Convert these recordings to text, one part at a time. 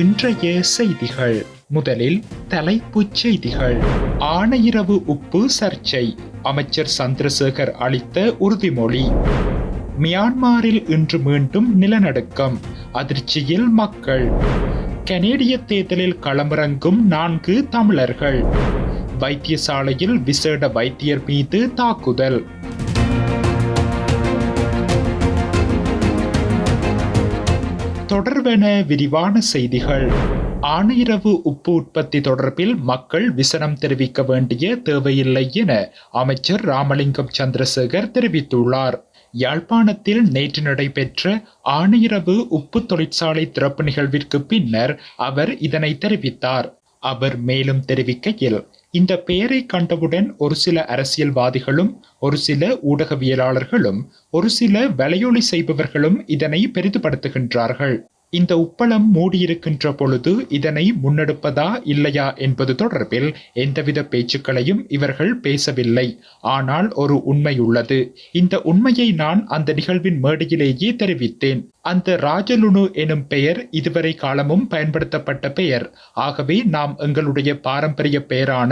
இன்றைய செய்திகள். முதலில் தலைப்புச் செய்திகள். ஆணையிரவு உப்பு சர்ச்சை, அமைச்சர் சந்திரசேகர் அளித்த உறுதிமொழி. மியான்மரில் இன்று மீண்டும் நிலநடுக்கம், அதிர்ச்சியில் மக்கள். கனேடிய தேர்தலில் களமிறங்கும் 4 தமிழர்கள். வைத்தியசாலையில் விசேட வைத்தியர் மீது தாக்குதல். தொடர்வென விரிவான செய்திகள். ஆணையிரவு உப்பு உற்பத்தி தொடர்பில் மக்கள் விசனம் தெரிவிக்க வேண்டிய தேவையில்லை என அமைச்சர் ராமலிங்கம் சந்திரசேகர் தெரிவித்துள்ளார். யாழ்ப்பாணத்தில் நேற்று நடைபெற்ற ஆணையிரவு உப்பு தொழிற்சாலை திறப்பு நிகழ்விற்கு பின்னர் அவர் இதனை தெரிவித்தார். அவர் மேலும் தெரிவிக்கையில், இந்த பெயரை கண்டவுடன் ஒரு சில அரசியல்வாதிகளும், ஒரு சில ஊடகவியலாளர்களும், ஒரு சில வலையொலி செய்பவர்களும் இதனை பெரிதுபடுத்துகின்றார்கள். இந்த உப்பளம் மூடியிருக்கின்ற பொழுது இதனை முன்னெடுப்பதா இல்லையா என்பது தொடர்பில் எந்தவித பேச்சுக்களையும் இவர்கள் பேசவில்லை. ஆனால் ஒரு உண்மை உள்ளது. இந்த உண்மையை நான் அந்த நிகழ்வின் மேடையிலேயே தெரிவித்தேன். அந்த ராஜலுணு எனும் பெயர் இதுவரை காலமும் பயன்படுத்தப்பட்ட பெயர். ஆகவே நாம் எங்களுடைய பாரம்பரிய பெயரான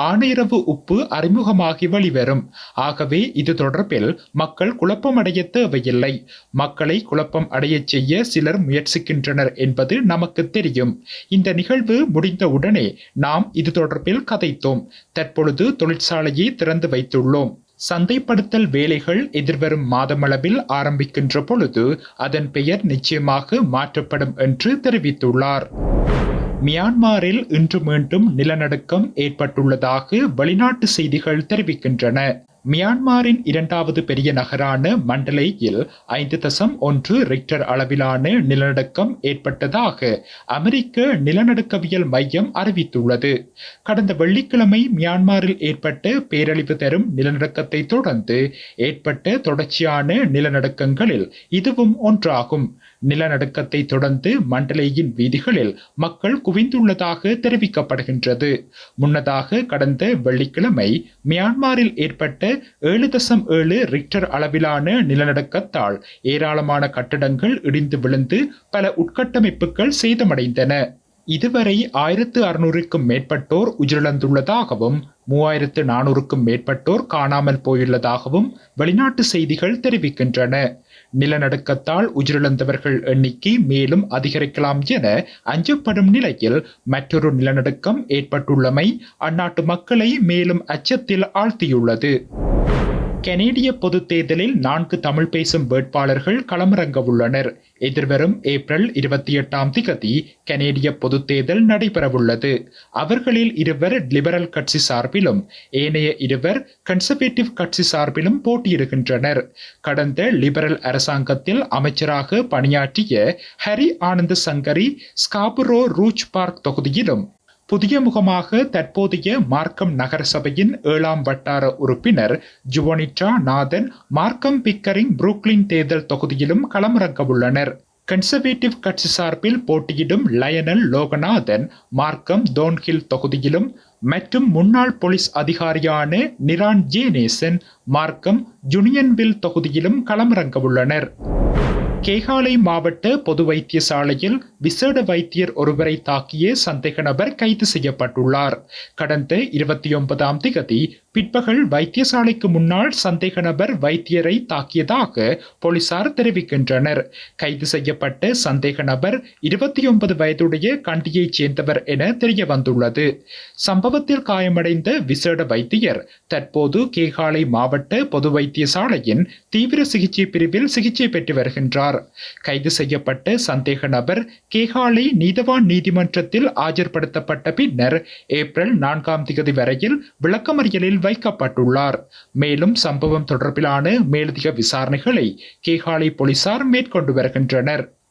ஆணையிரவு உப்பு அறிமுகமாகி வெளிவரும். ஆகவே இது தொடர்பில் மக்கள் குழப்பமடைய தேவையில்லை. மக்களை குழப்பம் அடைய செய்ய சிலர் முயற்சிக்கின்றனர் என்பது நமக்கு தெரியும். இந்த நிகழ்வு முடிந்தவுடனே நாம் இது தொடர்பில் கதைத்தோம். தற்பொழுது தொழிற்சாலையை திறந்து வைத்துள்ளோம். சந்தைப்படுத்தல் வேலைகள் எதிர்வரும் மாதமளவில் ஆரம்பிக்கின்ற பொழுது அதன் பெயர் நிச்சயமாக மாற்றப்படும் என்று தெரிவித்துள்ளார். மியான்மரில் இன்று மீண்டும் நிலநடுக்கம் ஏற்பட்டுள்ளதாக வெளிநாட்டு செய்திகள் தெரிவிக்கின்றன. மியான்மரின் 2வது பெரிய நகரான மண்டலேயில் 5.1 ரிக்டர் அளவிலான நிலநடுக்கம் ஏற்பட்டதாக அமெரிக்க நிலநடுக்கவியல் மையம் அறிவித்துள்ளது. கடந்த வெள்ளிக்கிழமை மியான்மரில் ஏற்பட்ட பேரழிவு தரும் நிலநடுக்கத்தை தொடர்ந்து ஏற்பட்ட தொடர்ச்சியான நிலநடுக்கங்களில் இதுவும் ஒன்றாகும். நிலநடுக்கத்தை தொடர்ந்து மண்டலேயின் வீதிகளில் மக்கள் குவிந்துள்ளதாக தெரிவிக்கப்படுகின்றது. முன்னதாக கடந்த வெள்ளிக்கிழமை மியான்மரில் ஏற்பட்ட 7.7 ரிக்டர் அளவிலான நிலநடுக்கத்தால் ஏராளமான கட்டடங்கள் இடிந்து விழுந்து பல உட்கட்டமைப்புகள் சேதமடைந்தன. இதுவரை 1600க்கும் மேற்பட்டோர் உயிரிழந்துள்ளதாகவும் 3400க்கும் மேற்பட்டோர் காணாமல் போயுள்ளதாகவும் வெளிநாட்டு செய்திகள் தெரிவிக்கின்றன. நிலநடுக்கத்தால் உயிரிழந்தவர்கள் எண்ணிக்கை மேலும் அதிகரிக்கலாம் என அஞ்சப்படும் நிலையில் மற்றொரு நிலநடுக்கம் ஏற்பட்டுள்ளமை அந்நாட்டு மக்களை மேலும் அச்சத்தில் ஆழ்த்தியுள்ளது. கனேடிய பொது தேர்தலில் 4 தமிழ் பேசும் வேட்பாளர்கள் களமிறங்க உள்ளனர். எதிர்வரும் ஏப்ரல் 28 கனேடிய பொது தேர்தல் நடைபெறவுள்ளது. அவர்களில் 2 லிபரல் கட்சி சார்பிலும் ஏனைய 2 கன்சர்வேட்டிவ் கட்சி சார்பிலும் போட்டியிடுகின்றனர். கடந்த லிபரல் அரசாங்கத்தில் அமைச்சராக பணியாற்றிய ஹரி ஆனந்த சங்கரி ஸ்காபுரோ ரூச் பார்க் தொகுதியிலும், புதிய முகமாக தற்போதைய மார்க்கம் நகரசபையின் 7ஆம் வட்டார உறுப்பினர் ஜுவனிட்டா நாதன் மார்க்கம் பிக்கரிங் புரூக்ளின் தேர்தல் தொகுதியிலும் களமிறங்க உள்ளனர். கன்சர்வேட்டிவ் கட்சி சார்பில் போட்டியிடும் லயனல் லோகநாதன் மார்க்கம் தோன்ஹில் தொகுதியிலும் மற்றும் முன்னாள் போலீஸ் அதிகாரியான நிரான் ஜேனேசன் மார்க்கம் ஜுனியன்வில் தொகுதியிலும் களமிறங்க உள்ளனர். கேகாலை மாவட்ட பொது வைத்தியசாலையில் விசேட வைத்தியர் ஒருவரை தாக்கிய சந்தேக நபர் கைது செய்யப்பட்டுள்ளார். கடந்த 29 பிற்பகல் வைத்தியசாலைக்கு முன்னால் சந்தேக நபர் வைத்தியரை தாக்கியதாக போலீசார் தெரிவிக்கின்றனர். கைது செய்யப்பட்ட சந்தேக நபர் 29 வயதுடைய கண்டியைச் சேர்ந்தவர் என தெரிய வந்துள்ளது. சம்பவத்தில் காயமடைந்த விசேட வைத்தியர் தற்போது கேகாலை மாவட்ட பொது வைத்தியசாலையின் தீவிர சிகிச்சை பிரிவில் சிகிச்சை பெற்று வருகின்றார். கைது செய்யப்பட்ட சந்தேக நபர் கேகாலை நீதவான் நீதிமன்றத்தில் ஆஜர்படுத்தப்பட்ட பின்னர் ஏப்ரல் 4 வரையில் விளக்கமறியலில் வைக்கப்பட்டுள்ளார். மேலும் சம்பவம் தொடர்பிலான மேலதிக விசாரணைகளை கேகாலை போலீசார் மேற்கொண்டு வருகின்றனர்.